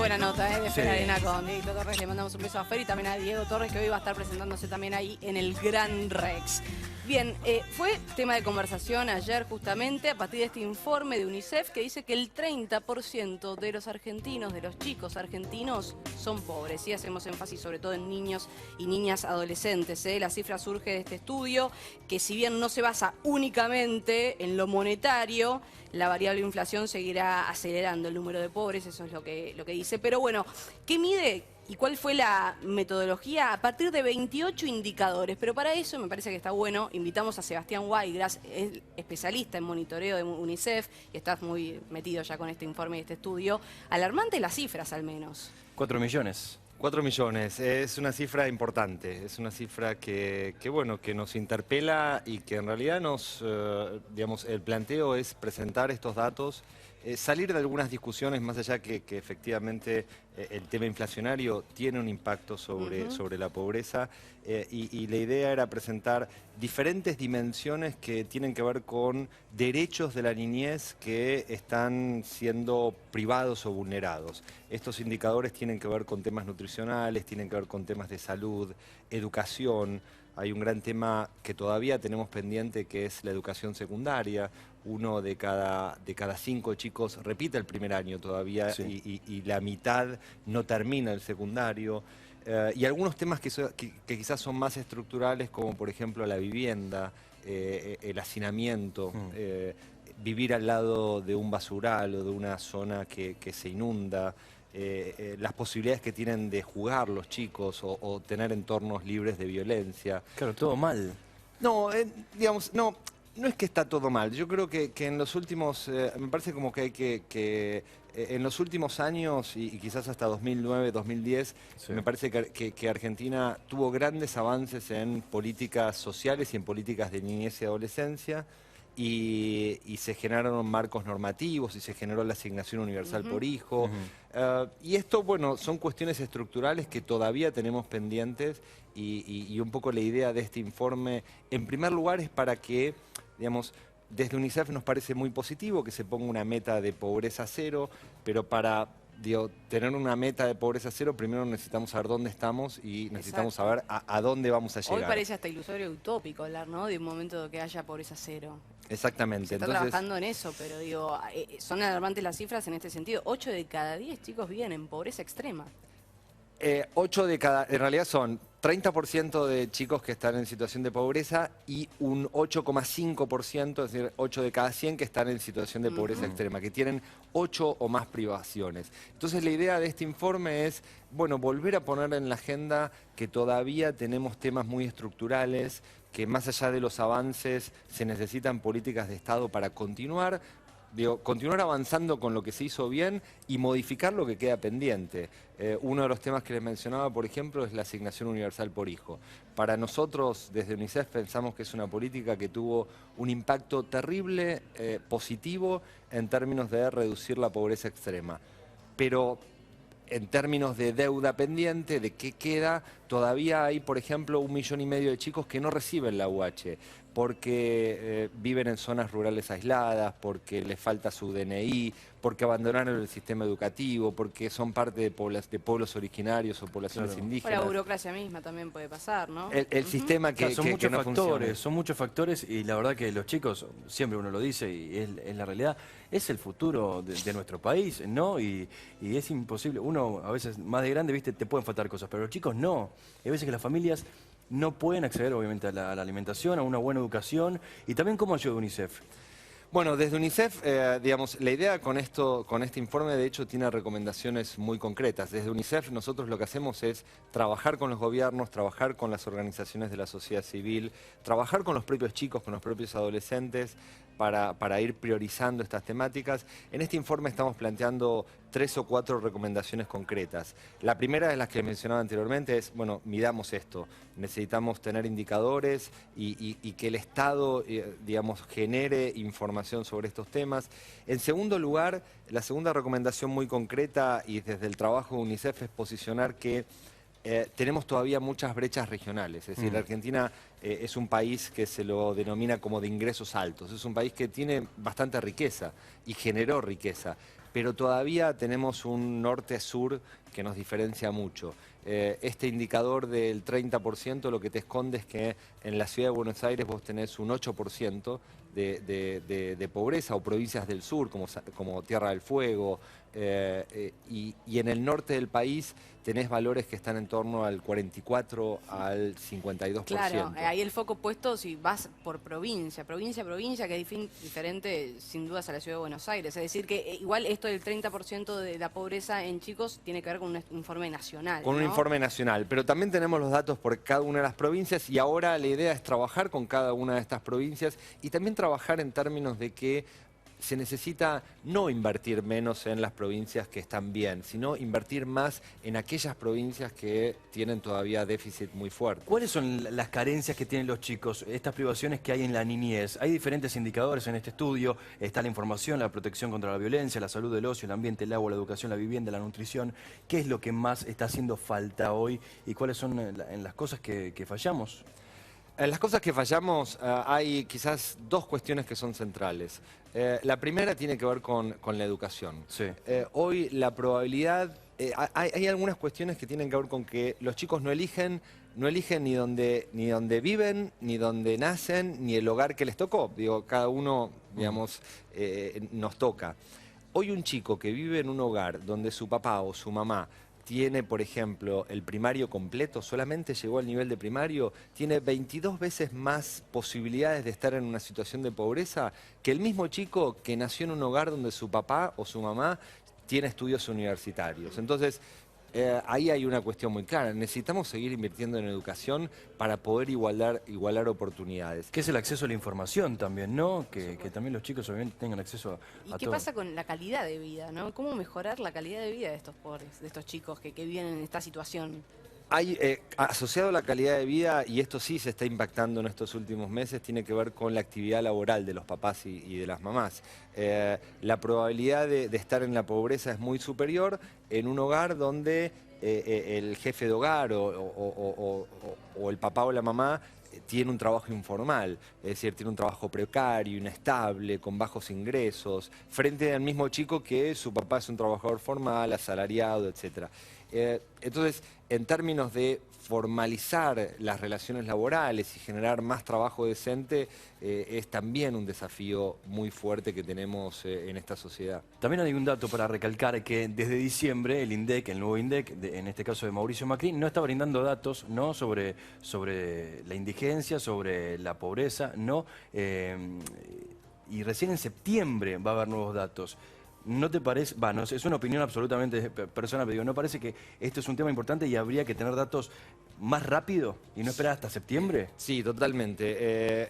buena nota, de Fer Sí. Arena con Dieguito Torres. Le mandamos un beso a Fer y también a Diego Torres, que hoy va a estar presentándose también ahí en el Gran Rex. Bien, fue tema de conversación ayer justamente a partir de este informe de UNICEF que dice que el 30% de los argentinos, de los chicos argentinos, son pobres. Y hacemos énfasis sobre todo en niños y niñas adolescentes. La cifra surge de este estudio que, si bien no se basa únicamente en lo monetario, la variable inflación seguirá acelerando el número de pobres, eso es lo que dice. Pero bueno, ¿qué mide y cuál fue la metodología? A partir de 28 indicadores. Pero para eso me parece que está bueno, invitamos a Sebastián Waigras, es especialista en monitoreo de UNICEF, y estás muy metido ya con este informe y este estudio. Alarmante las cifras, al menos. 4 millones. 4 millones, es una cifra importante, es una cifra que bueno, que nos interpela y que en realidad digamos, el planteo es presentar estos datos, salir de algunas discusiones más allá que efectivamente el tema inflacionario tiene un impacto sobre la pobreza, y la idea era presentar diferentes dimensiones que tienen que ver con derechos de la niñez que están siendo privados o vulnerados. Estos indicadores tienen que ver con temas nutricionales, tienen que ver con temas de salud, educación. Hay un gran tema que todavía tenemos pendiente, que es la educación secundaria. Uno de cada 5 chicos repite el primer año todavía, sí, y la mitad no termina el secundario. Y algunos temas que quizás son más estructurales, como por ejemplo la vivienda, el hacinamiento, vivir al lado de un basural o de una zona que se inunda. Las posibilidades que tienen de jugar los chicos o tener entornos libres de violencia. Claro, todo mal. No, digamos, no es que está todo mal. Yo creo que en los últimos, me parece como que hay que en los últimos años, y quizás hasta 2009, 2010, sí, me parece que Argentina tuvo grandes avances en políticas sociales y en políticas de niñez y adolescencia. Y se generaron marcos normativos y se generó la asignación universal por hijo. Y esto, bueno, son cuestiones estructurales que todavía tenemos pendientes, y un poco la idea de este informe, en primer lugar, es para que, digamos, desde UNICEF nos parece muy positivo que se ponga una meta de pobreza cero, pero para tener una meta de pobreza cero, primero necesitamos saber dónde estamos y necesitamos saber a dónde vamos a llegar. Hoy parece hasta ilusorio y utópico hablar, ¿no?, de un momento que haya pobreza cero. Exactamente. Se está trabajando en eso, pero digo, son alarmantes las cifras en este sentido. 8 de cada 10 chicos viven en pobreza extrema. 8 de cada, en realidad son 30% de chicos que están en situación de pobreza y un 8,5%, es decir, 8 de cada 100 que están en situación de pobreza extrema, que tienen 8 o más privaciones. Entonces la idea de este informe es, bueno, volver a poner en la agenda que todavía tenemos temas muy estructurales, que más allá de los avances se necesitan políticas de Estado para continuar avanzando con lo que se hizo bien y modificar lo que queda pendiente. Uno de los temas que les mencionaba, por ejemplo, es la asignación universal por hijo. Para nosotros, desde UNICEF, pensamos que es una política que tuvo un impacto terrible, positivo, en términos de reducir la pobreza extrema. Pero en términos de deuda pendiente, de qué queda, todavía hay, por ejemplo, 1,5 millones de chicos que no reciben la UH, porque viven en zonas rurales aisladas, porque les falta su DNI, porque abandonaron el sistema educativo, porque son parte de pueblos originarios o poblaciones indígenas. O la burocracia misma también puede pasar, ¿no? El sistema que, claro, son muchos no factores, funciona. son muchos factores, y la verdad que los chicos, siempre uno lo dice y es la realidad, es el futuro de nuestro país, ¿no? Y es imposible, uno a veces más de grande, viste, te pueden faltar cosas, pero los chicos no. Hay veces que las familias no pueden acceder, obviamente, a la alimentación, a una buena educación. Y también, ¿cómo ayuda UNICEF? Bueno, desde UNICEF, digamos, la idea con este informe, de hecho, tiene recomendaciones muy concretas. Desde UNICEF nosotros lo que hacemos es trabajar con los gobiernos, trabajar con las organizaciones de la sociedad civil, trabajar con los propios chicos, con los propios adolescentes, para ir priorizando estas temáticas. En este informe estamos planteando 3 o 4 recomendaciones concretas. La primera de las que mencionaba anteriormente es, bueno, midamos esto. Necesitamos tener indicadores y que el Estado, digamos, genere información sobre estos temas. En segundo lugar, la segunda recomendación muy concreta y desde el trabajo de UNICEF es posicionar que tenemos todavía muchas brechas regionales. Es decir, Argentina es un país que se lo denomina como de ingresos altos. Es un país que tiene bastante riqueza y generó riqueza, pero todavía tenemos un norte-sur que nos diferencia mucho. Este indicador del 30% lo que te esconde es que en la ciudad de Buenos Aires vos tenés un 8% de pobreza, o provincias del sur como Tierra del Fuego, y en el norte del país tenés valores que están en torno al 44 al 52%. Claro, ahí el foco puesto si vas por provincia, que es diferente sin dudas a la ciudad de Buenos Aires. Es decir, que igual esto del 30% de la pobreza en chicos tiene que ver con un informe nacional. Con un informe nacional, pero también tenemos los datos por cada una de las provincias, y ahora la idea es trabajar con cada una de estas provincias y también trabajar en términos de que se necesita no invertir menos en las provincias que están bien, sino invertir más en aquellas provincias que tienen todavía déficit muy fuerte. ¿Cuáles son las carencias que tienen los chicos, estas privaciones que hay en la niñez? Hay diferentes indicadores en este estudio, está la información, la protección contra la violencia, la salud del ocio, el ambiente, el agua, la educación, la vivienda, la nutrición. ¿Qué es lo que más está haciendo falta hoy y cuáles son en las cosas que fallamos? En las cosas que fallamos hay quizás dos cuestiones que son centrales. La primera tiene que ver con la educación. Sí. Hoy la probabilidad... hay algunas cuestiones que tienen que ver con que los chicos no eligen ni dónde viven, ni dónde nacen, ni el hogar que les tocó. Digo, cada uno, digamos, nos toca. Hoy un chico que vive en un hogar donde su papá o su mamá tiene, por ejemplo, el primario completo, solamente llegó al nivel de primario, tiene 22 veces más posibilidades de estar en una situación de pobreza que el mismo chico que nació en un hogar donde su papá o su mamá tiene estudios universitarios. Entonces, ahí hay una cuestión muy clara. Necesitamos seguir invirtiendo en educación para poder igualar oportunidades. Que es el acceso a la información también, ¿no? Que también los chicos obviamente tengan acceso a todo. ¿Y qué pasa con la calidad de vida, no? ¿Cómo mejorar la calidad de vida de estos pobres, de estos chicos que viven en esta situación? Hay, asociado a la calidad de vida, y esto sí se está impactando en estos últimos meses, tiene que ver con la actividad laboral de los papás y de las mamás. La probabilidad de estar en la pobreza es muy superior en un hogar donde el jefe de hogar o el papá o la mamá tiene un trabajo informal, es decir, tiene un trabajo precario, inestable, con bajos ingresos, frente al mismo chico que su papá es un trabajador formal, asalariado, etc. Entonces, en términos de formalizar las relaciones laborales y generar más trabajo decente, es también un desafío muy fuerte que tenemos en esta sociedad. También hay un dato para recalcar que desde diciembre el INDEC, el nuevo INDEC, en este caso de Mauricio Macri, no está brindando datos, ¿no?, sobre la indigencia, sobre la pobreza, ¿no? Y recién en septiembre va a haber nuevos datos. ¿No te parece? No, es una opinión absolutamente personal, pero digo, ¿no parece que esto es un tema importante y habría que tener datos más rápido y no esperar hasta septiembre? Sí, totalmente.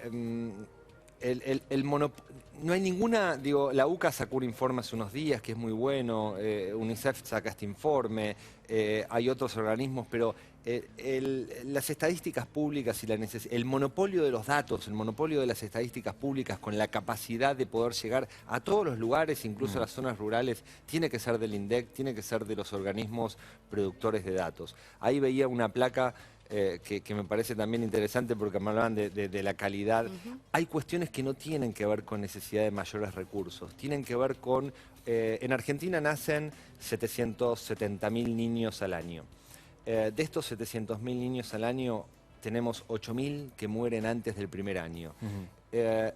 No hay ninguna, digo, la UCA sacó un informe hace unos días que es muy bueno, UNICEF saca este informe, hay otros organismos, pero las estadísticas públicas y el monopolio de los datos, el monopolio de las estadísticas públicas con la capacidad de poder llegar a todos los lugares, incluso a las zonas rurales, tiene que ser del INDEC, tiene que ser de los organismos productores de datos. Ahí veía una placa que me parece también interesante porque me hablaban de la calidad. Hay cuestiones que no tienen que ver con necesidad de mayores recursos, tienen que ver con... en Argentina nacen 770.000 niños al año. De estos 700.000 niños al año, tenemos 8.000 que mueren antes del primer año.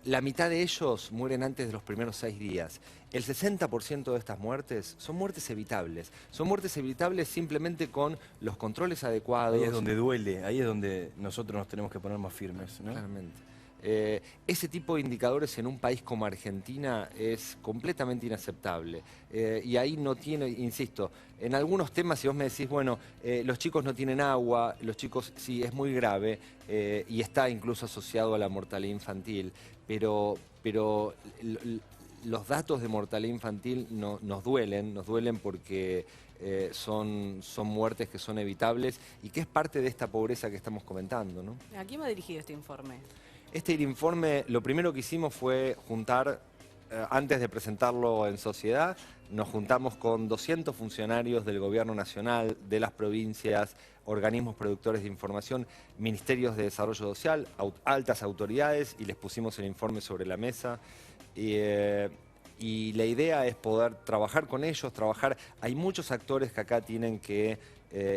La mitad de ellos mueren antes de los primeros 6 días. El 60% de estas muertes son muertes evitables. Son muertes evitables simplemente con los controles adecuados. Ahí es donde duele, ahí es donde nosotros nos tenemos que poner más firmes, ¿no? Claramente. Ese tipo de indicadores en un país como Argentina es completamente inaceptable. Y ahí no tiene, insisto, en algunos temas si vos me decís, bueno, los chicos no tienen agua, los chicos sí, es muy grave y está incluso asociado a la mortalidad infantil, pero los datos de mortalidad infantil nos duelen porque son muertes que son evitables y que es parte de esta pobreza que estamos comentando, ¿no? ¿A quién va dirigido este informe? Este informe, lo primero que hicimos fue juntar, antes de presentarlo en sociedad, nos juntamos con 200 funcionarios del Gobierno Nacional, de las provincias, organismos productores de información, ministerios de desarrollo social, altas autoridades, y les pusimos el informe sobre la mesa. y la idea es poder trabajar con ellos, hay muchos actores que acá tienen que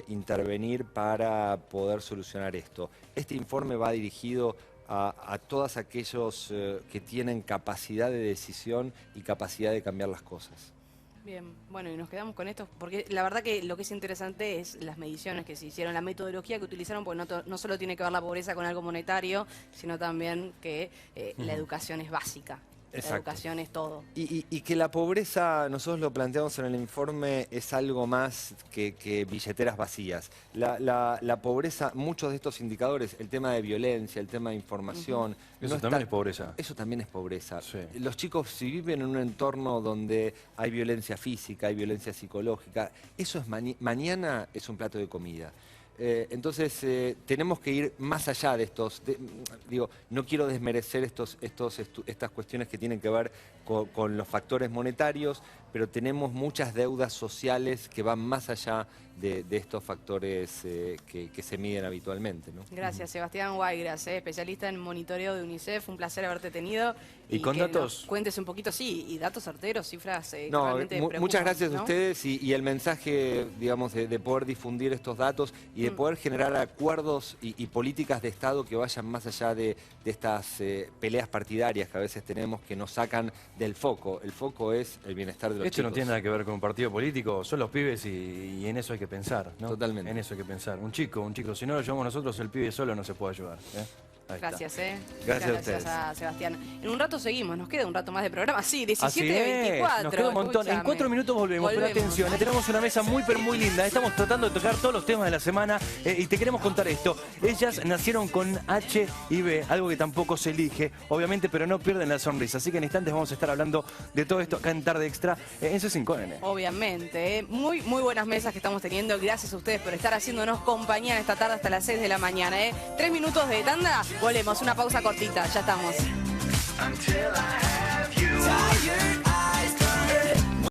intervenir para poder solucionar esto. Este informe va dirigido a todos aquellos que tienen capacidad de decisión y capacidad de cambiar las cosas. Bien, bueno, y nos quedamos con esto, porque la verdad que lo que es interesante es las mediciones que se hicieron, la metodología que utilizaron, porque no solo tiene que ver la pobreza con algo monetario, sino también que la educación es básica. Exacto. La educación es todo. Y que la pobreza, nosotros lo planteamos en el informe, es algo más que billeteras vacías. La pobreza, muchos de estos indicadores, el tema de violencia, el tema de información... Eso también es pobreza. Eso también es pobreza. Sí. Los chicos, si viven en un entorno donde hay violencia física, hay violencia psicológica, eso es mañana es un plato de comida. Entonces tenemos que ir más allá de estos, no quiero desmerecer estas cuestiones que tienen que ver con los factores monetarios, pero tenemos muchas deudas sociales que van más allá de estos factores que se miden habitualmente, ¿no? Gracias, Sebastián Guaigras, especialista en monitoreo de UNICEF. Un placer haberte tenido. Y con que datos. nos cuentes un poquito, sí, y datos certeros, cifras que No, realmente preocupan, muchas gracias ¿no? a ustedes y el mensaje, digamos, de poder difundir estos datos y de poder generar acuerdos y políticas de Estado que vayan más allá de estas peleas partidarias que a veces tenemos que nos sacan del foco. El foco es el bienestar de los Esto chicos. no tiene nada que ver con un partido político, son los pibes y en eso hay que pensar, ¿no? Totalmente. En eso hay que pensar. Un chico, si no lo llevamos nosotros, el pibe solo no se puede ayudar. Ahí está. Gracias, Gracias a Muchas ustedes. a Sebastián. En un rato seguimos, nos queda un rato más de programa. Sí, Así 17:24. es, nos queda un montón. En 4 minutos volvemos, pero atención, tenemos una mesa muy pero muy linda. Estamos tratando de tocar todos los temas de la semana y te queremos contar esto. Ellas nacieron con HIV, algo que tampoco se elige, obviamente, pero no pierden la sonrisa. Así que en instantes vamos a estar hablando de todo esto acá en Tarde Extra en C5, nene. Obviamente, muy buenas mesas que estamos teniendo. Gracias a ustedes por estar haciéndonos compañía en esta tarde hasta las 6 de la mañana. 3 minutos de tanda, volvemos, una pausa cortita, ya estamos. Until